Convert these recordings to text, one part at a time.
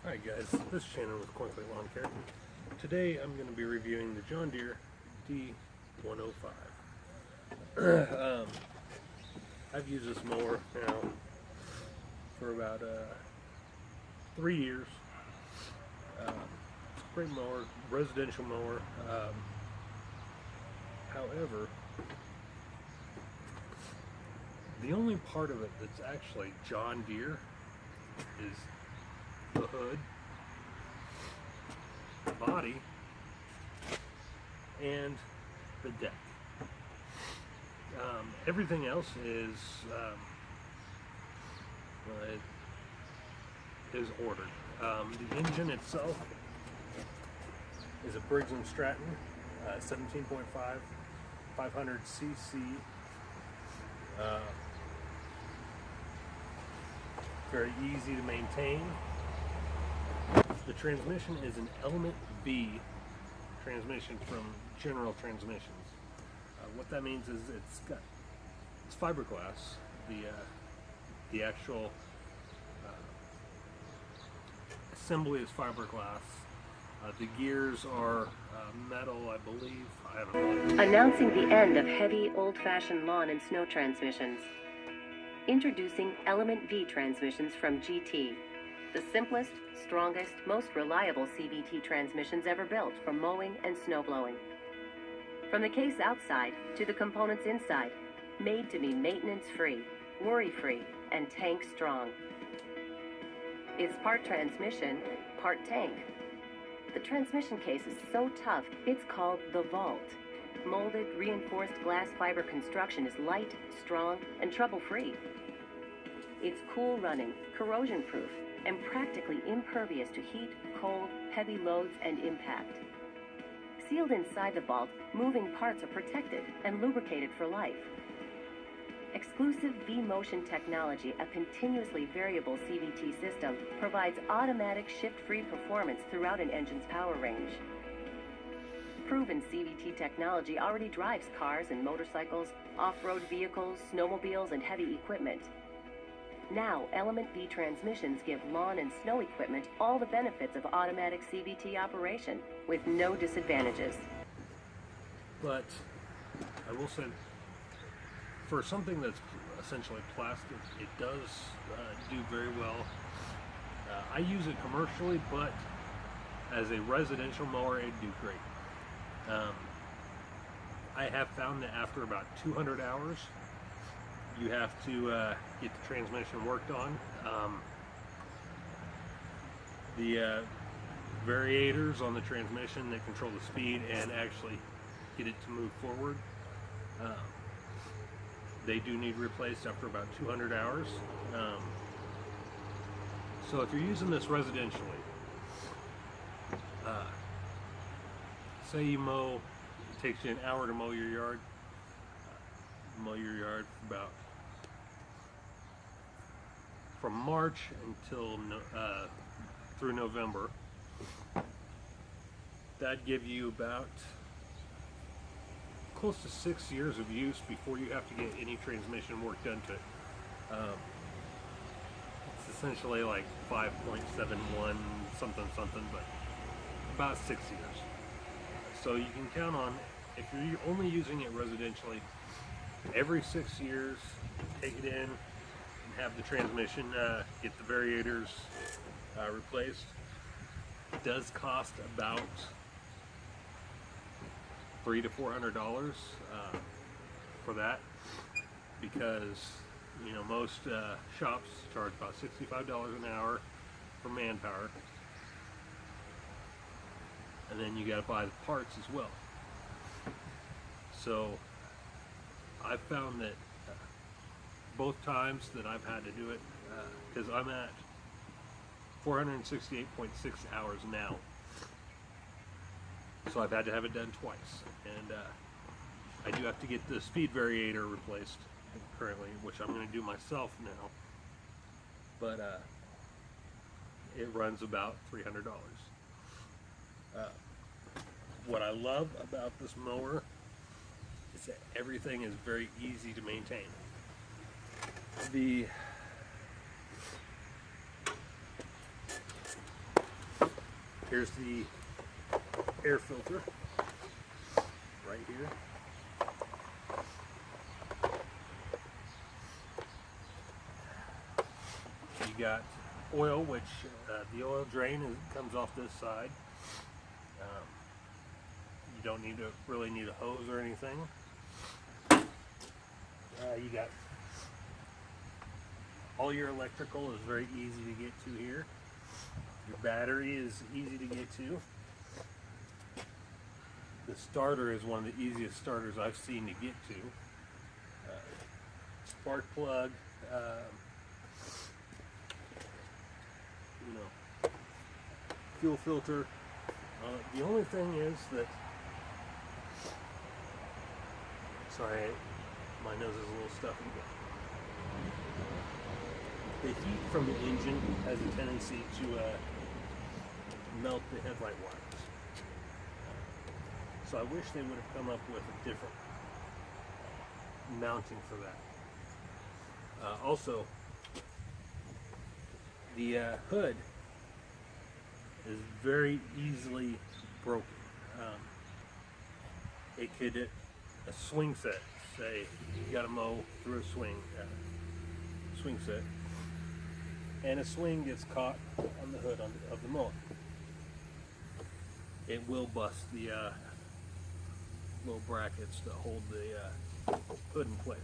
Alright guys, this is Shannon with Cornflake Lawn Care. Today I'm going to be reviewing the John Deere D105. I've used this mower now for about 3 years. It's a great mower, residential mower. However, the only part of it that's actually John Deere is the hood, the body, and the deck. Everything else is ordered. The engine itself is a Briggs & Stratton 17.5-500-cc. Very easy to maintain. The transmission is an Element V transmission from General Transmissions. What that means is it's fiberglass. The actual assembly is fiberglass. The gears are metal, I believe. I haven't. Announcing the end of heavy, old-fashioned lawn and snow transmissions. Introducing Element V transmissions from GT. The simplest, strongest, most reliable CVT transmissions ever built for mowing and snow blowing. From the case outside to the components inside, made to be maintenance-free, worry-free, and tank-strong. It's part transmission, part tank. The transmission case is so tough, it's called the Vault. Molded, reinforced glass fiber construction is light, strong, and trouble-free. It's cool running, corrosion-proof, and practically impervious to heat, cold, heavy loads, and impact. Sealed inside the vault, moving parts are protected and lubricated for life. Exclusive V-Motion technology, a continuously variable CVT system, provides automatic shift-free performance throughout an engine's power range. Proven CVT technology already drives cars and motorcycles, off-road vehicles, snowmobiles, and heavy equipment. Now, Element V transmissions give lawn and snow equipment all the benefits of automatic CVT operation with no disadvantages. But I will say, for something that's essentially plastic, it does do very well. I use it commercially, but as a residential mower, it'd do great. I have found that after about 200 hours, you have to get the transmission worked on. The variators on the transmission that control the speed and actually get it to move forward, they do need replaced after about 200 hours. So if you're using this residentially, say you mow, it takes you an hour to mow your yard, for about from March until through November. That'd give you about close to 6 years of use before you have to get any transmission work done to it. It's essentially like 5.71 something, but about 6 years. So you can count on, if you're only using it residentially, every 6 years, take it in and have the transmission, get the variators replaced. It does cost about $300 to $400 for that, because most shops charge about $65 an hour for manpower, and then you got to buy the parts as well. So I've found that both times that I've had to do it, because I'm at 468.6 hours now, so I've had to have it done twice, and I do have to get the speed variator replaced currently, which I'm going to do myself now, but it runs about $300. What I love about this mower is that everything is very easy to maintain. Here's the air filter right here. You got oil, which the oil drain comes off this side. You don't really need a hose or anything. You got all your electrical is very easy to get to here. Your battery is easy to get to. The starter is one of the easiest starters I've seen to get to. Spark plug, fuel filter. The only thing is that, sorry, my nose is a little stuffy, but the heat from the engine has a tendency to melt the headlight wires. So I wish they would have come up with a different mounting for that. Also, the hood is very easily broken. It could, a swing set, say you got to mow through a swing set, and a swing gets caught on the hood of the mower. It will bust the little brackets that hold the hood in place.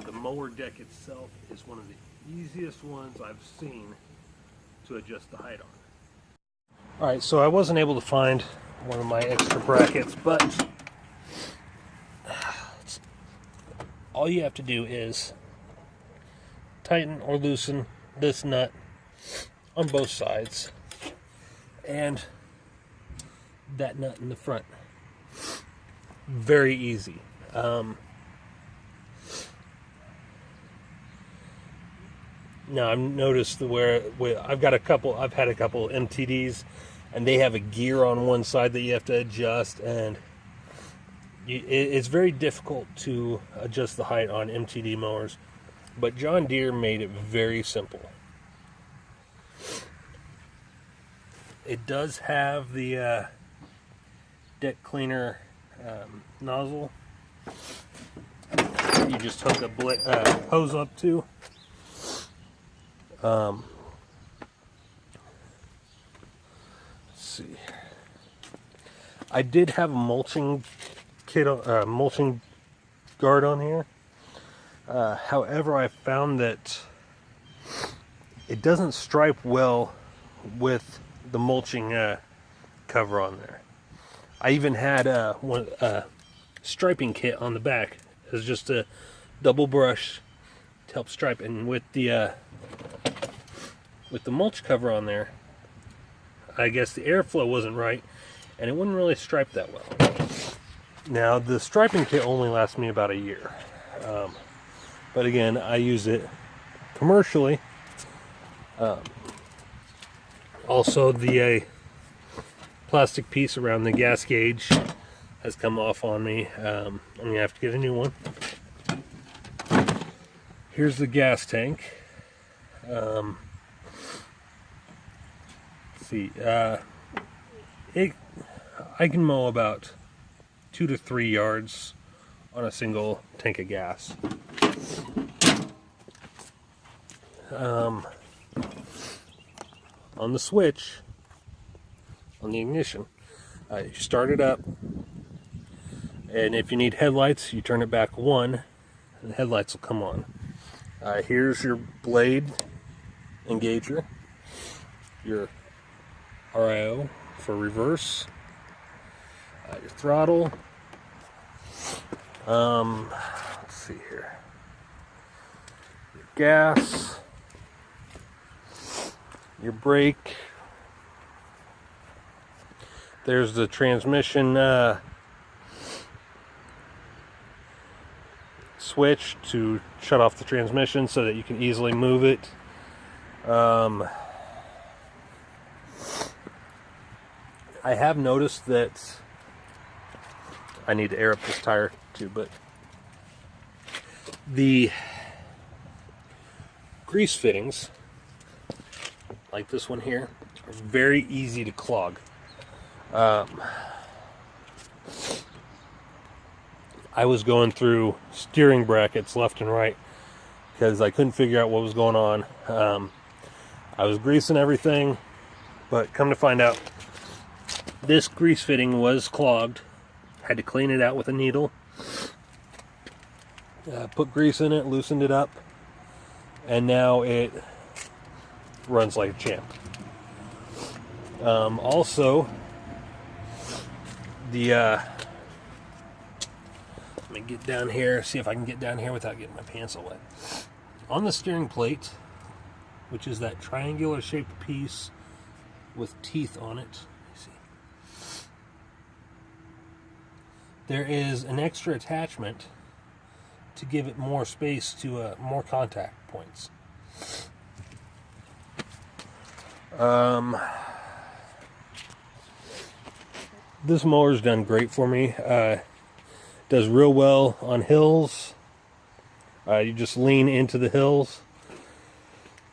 The mower deck itself is one of the easiest ones I've seen to adjust the height on. Alright, so I wasn't able to find one of my extra brackets, but all you have to do is tighten or loosen this nut on both sides and that nut in the front. Very easy. Now I've noticed where I've had a couple MTDs, and they have a gear on one side that you have to adjust, and it's very difficult to adjust the height on MTD mowers. But John Deere made it very simple. It does have the deck cleaner nozzle. You just hook a hose up to. Let's see. I did have a mulching kit, mulching guard on here. However, I found that it doesn't stripe well with the mulching cover on there. I even had one striping kit on the back as just a double brush to help stripe, and with the mulch cover on there, I guess the airflow wasn't right, and it wouldn't really stripe that well. Now, the striping kit only lasts me about a year. But again, I use it commercially. Also, the plastic piece around the gas gauge has come off on me. I'm going to have to get a new one. Here's the gas tank. Let's see. I can mow about 2 to 3 yards on a single tank of gas. On the switch, on the ignition, you start it up, and if you need headlights, you turn it back 1, and the headlights will come on. Here's your blade engager, your RIO for reverse, your throttle. Let's see here. Your gas, your brake. There's the transmission switch to shut off the transmission so that you can easily move it. I have noticed that I need to air up this tire too, but the grease fittings, like this one here, are very easy to clog. I was going through steering brackets left and right because I couldn't figure out what was going on. I was greasing everything, but come to find out, this grease fitting was clogged. Had to clean it out with a needle. Put grease in it, loosened it up, and now it runs like a champ. Also, let me get down here, see if I can get down here without getting my pants all wet. On the steering plate, which is that triangular shaped piece with teeth on it, there is an extra attachment to give it more space to more contact points. This mower's done great for me. Does real well on hills. You just lean into the hills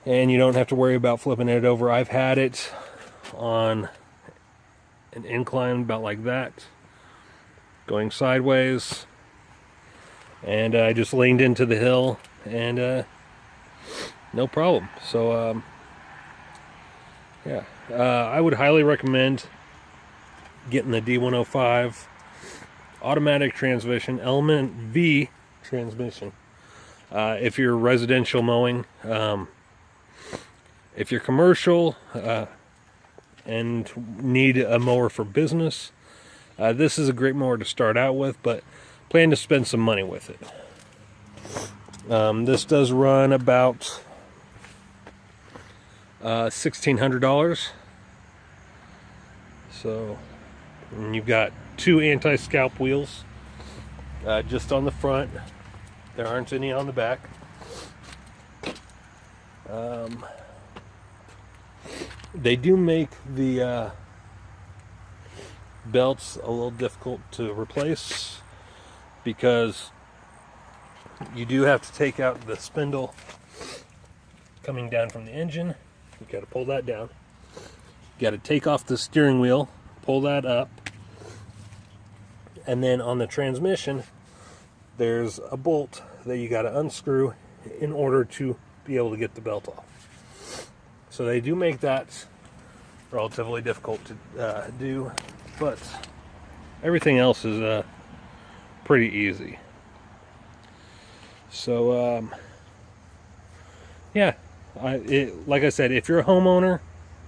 and you don't have to worry about flipping it over. I've had it on an incline about like that, going sideways, and I just leaned into the hill and no problem. So yeah, I would highly recommend getting the D105 automatic transmission, element V transmission. If you're residential mowing, if you're commercial and need a mower for business, this is a great mower to start out with, but plan to spend some money with it. This does run about $1,600. So, and you've got 2 anti-scalp wheels just on the front. There aren't any on the back. They do make the belts a little difficult to replace because you do have to take out the spindle coming down from the engine. You got to pull that down. You got to take off the steering wheel, pull that up, and then on the transmission there's a bolt that you got to unscrew in order to be able to get the belt off. So they do make that relatively difficult to do, but everything else is pretty easy. So yeah, like I said, if you're a homeowner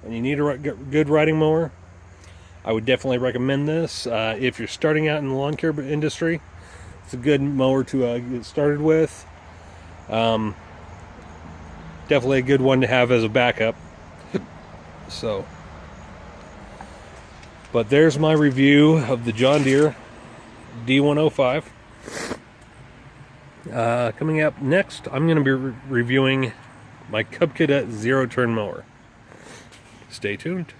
and you need a good riding mower, I would definitely recommend this. If you're starting out in the lawn care industry, it's a good mower to get started with. Definitely a good one to have as a backup. So, but there's my review of the John Deere D105. Coming up next, I'm going to be reviewing my Cub Cadet zero-turn mower. Stay tuned.